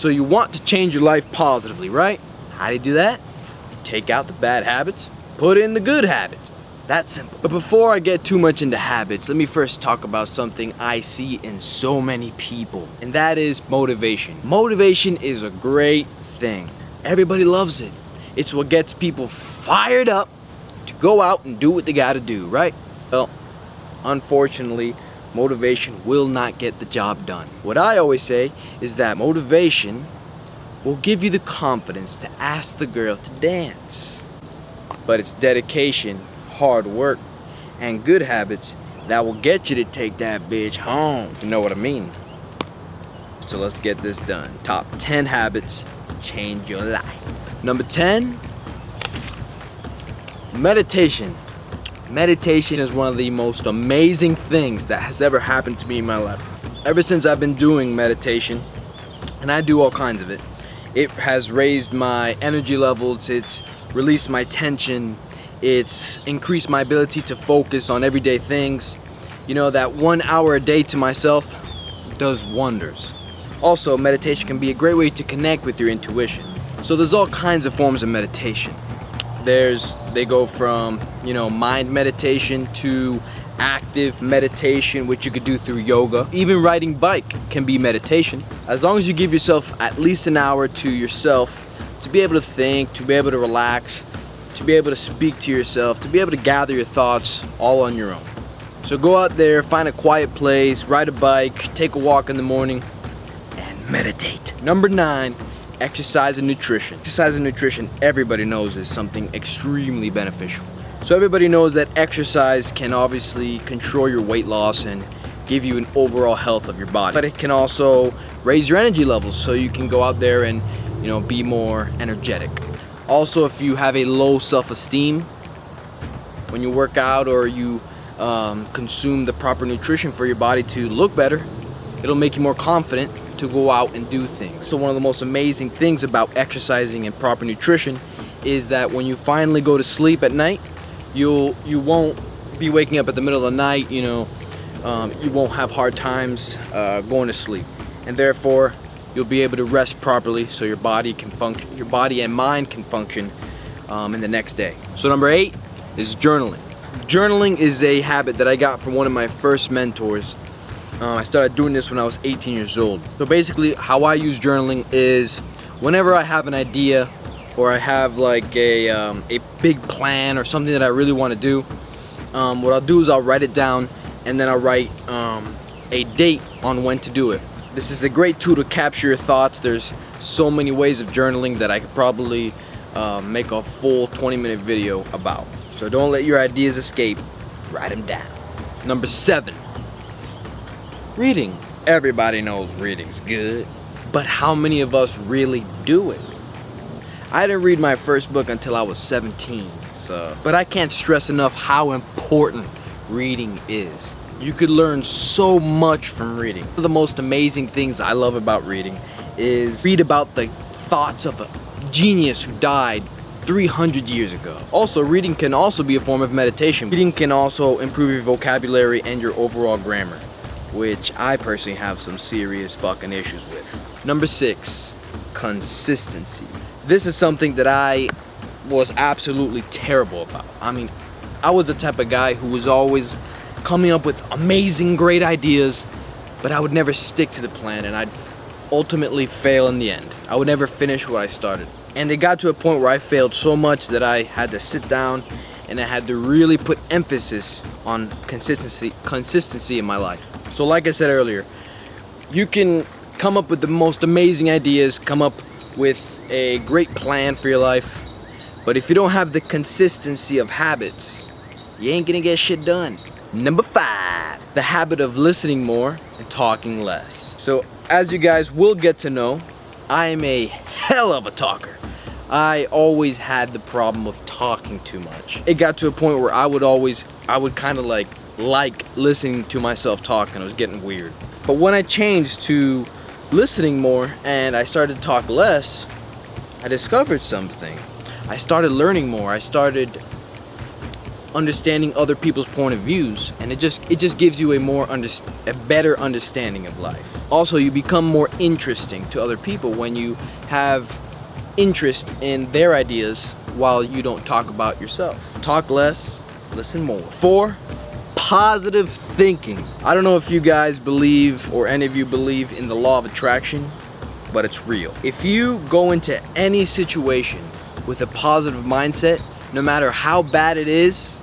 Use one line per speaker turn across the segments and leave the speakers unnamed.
So you want to change your life positively, right? How do you do that? Take out the bad habits, put in the good habits. That's simple. But before I get too much into habits, let me first talk about something I see in so many people, and that is motivation. Motivation is a great thing. Everybody loves it. It's what gets people fired up to go out and do what they gotta do, right? Well, unfortunately, motivation will not get the job done. What I always say is that motivation will give you the confidence to ask the girl to dance. But it's dedication, hard work, and good habits that will get you to take that bitch home. You know what I mean? So let's get this done. Top 10 habits to change your life. Number 10, meditation. Meditation is one of the most amazing things that has ever happened to me in my life. Ever since I've been doing meditation, and I do all kinds of it, it has raised my energy levels, it's released my tension, it's increased my ability to focus on everyday things. You know, that 1 hour a day to myself does wonders. Also, meditation can be a great way to connect with your intuition. So there's all kinds of forms of meditation. They go from, mind meditation to active meditation, which you could do through yoga. Even riding bike can be meditation. As long as you give yourself at least an hour to yourself to be able to think, to be able to relax, to be able to speak to yourself, to be able to gather your thoughts all on your own. So go out there, find a quiet place, ride a bike, take a walk in the morning, and meditate. Number 9, exercise and nutrition. Exercise and nutrition, everybody knows, is something extremely beneficial. So everybody knows that exercise can obviously control your weight loss and give you an overall health of your body. But it can also raise your energy levels so you can go out there and, be more energetic. Also, if you have a low self-esteem, when you work out or you consume the proper nutrition for your body to look better, it'll make you more confident to go out and do things. So one of the most amazing things about exercising and proper nutrition is that when you finally go to sleep at night, you won't be waking up at the middle of the night, you won't have hard times going to sleep, and therefore you'll be able to rest properly so your body and mind can function in the next day. So number 8 is journaling. Journaling is a habit that I got from one of my first mentors. I started doing this when I was 18 years old. So basically how I use journaling is whenever I have an idea or I have like a big plan or something that I really want to do, what I'll do is I'll write it down and then I'll write a date on when to do it. This is a great tool to capture your thoughts. There's so many ways of journaling that I could probably make a full 20-minute video about. So don't let your ideas escape. Write them down. Number 7, reading. Everybody knows reading's good, but how many of us really do it? I didn't read my first book until I was 17, but I can't stress enough how important reading is. You could learn so much from reading. One of the most amazing things I love about reading is read about the thoughts of a genius who died 300 years ago. Also, reading can also be a form of meditation. Reading can also improve your vocabulary and your overall grammar, which I personally have some serious fucking issues with. Number 6, consistency. This is something that I was absolutely terrible about. I mean, I was the type of guy who was always coming up with amazing, great ideas, but I would never stick to the plan and I'd ultimately fail in the end. I would never finish what I started. And it got to a point where I failed so much that I had to sit down and I had to really put emphasis on consistency in my life. So like I said earlier, you can come up with the most amazing ideas, come up with a great plan for your life, but if you don't have the consistency of habits, you ain't gonna get shit done. Number 5, the habit of listening more and talking less. So as you guys will get to know, I am a hell of a talker. I always had the problem of talking too much. It got to a point where I would kind of like listening to myself talk, and it was getting weird. But when I changed to listening more and I started to talk less, I discovered something. I started learning more. I started understanding other people's point of views, and it just gives you a better understanding of life. Also, you become more interesting to other people when you have interest in their ideas while you don't talk about yourself. Talk less, listen more. 4, positive thinking. I don't know if you guys believe, or any of you believe, in the law of attraction, but it's real. If you go into any situation with a positive mindset, no matter how bad it is,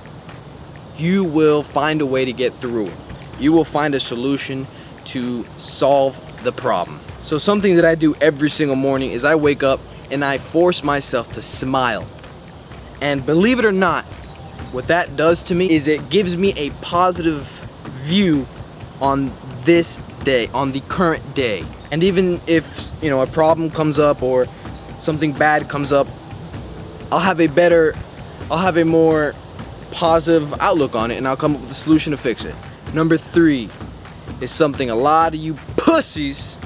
you will find a way to get through it. You will find a solution to solve the problem. So something that I do every single morning is I wake up and I force myself to smile. And believe it or not, what that does to me is it gives me a positive view on this day, on the current day. And even if, a problem comes up or something bad comes up, I'll have a more positive outlook on it, and I'll come up with a solution to fix it. Number 3 is something a lot of you pussies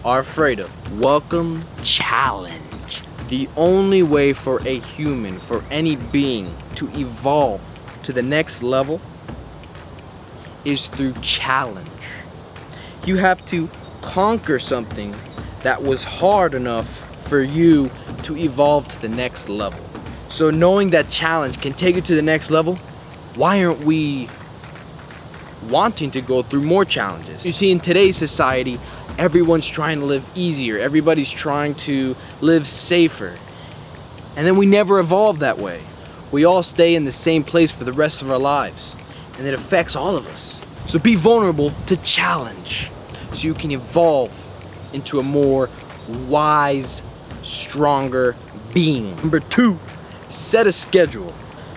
are afraid of. Welcome challenge. The only way for a human, for any being to evolve to the next level is through challenge. You have to conquer something that was hard enough for you to evolve to the next level. So knowing that challenge can take you to the next level, why aren't we wanting to go through more challenges? You see, in today's society, everyone's trying to live easier. Everybody's trying to live safer. And then we never evolve that way. We all stay in the same place for the rest of our lives. And it affects all of us. So be vulnerable to challenge, so you can evolve into a more wise, stronger being. Number 2, set a schedule.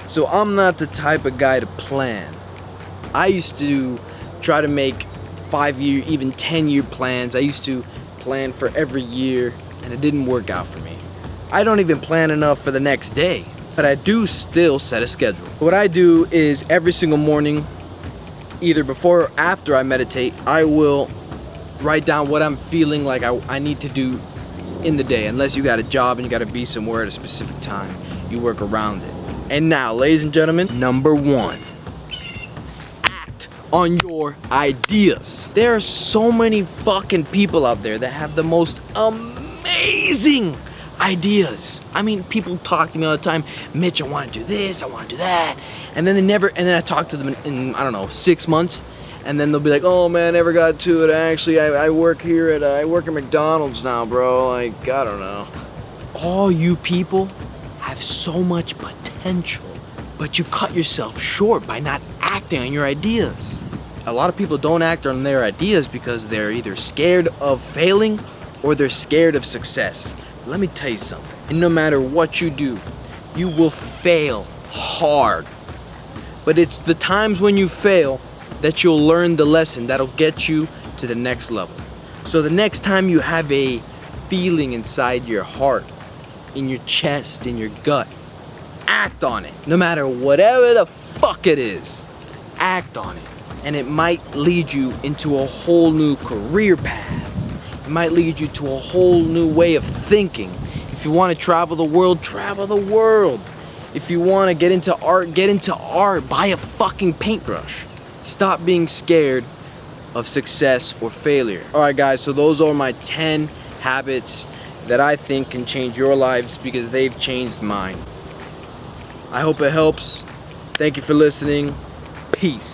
So I'm not the type of guy to plan. I used to try to make 5-year, even 10-year plans. I used to plan for every year, and it didn't work out for me. I don't even plan enough for the next day, but I do still set a schedule. What I do is every single morning, either before or after I meditate, I will write down what I'm feeling like I need to do in the day. Unless you got a job and you got to be somewhere at a specific time, you work around it. And now, ladies and gentlemen, number 1, act on your ideas. There are so many fucking people out there that have the most amazing ideas. I mean, people talk to me all the time, Mitch, I want to do this, I want to do that, and then I talk to them in I don't know, 6 months, and then they'll be like, oh man, I never got to it. Actually, I work at McDonald's now, bro. Like, I don't know. All you people have so much potential, but you cut yourself short by not acting on your ideas. A lot of people don't act on their ideas because they're either scared of failing or they're scared of success. Let me tell you something. And no matter what you do, you will fail hard. But it's the times when you fail that you'll learn the lesson that'll get you to the next level. So the next time you have a feeling inside your heart, in your chest, in your gut, act on it. No matter whatever the fuck it is, act on it. And it might lead you into a whole new career path. It might lead you to a whole new way of thinking. If you want to travel the world, travel the world. If you want to get into art, get into art. Buy a fucking paintbrush. Stop being scared of success or failure. Alright guys, so those are my 10 habits that I think can change your lives because they've changed mine. I hope it helps. Thank you for listening. Peace.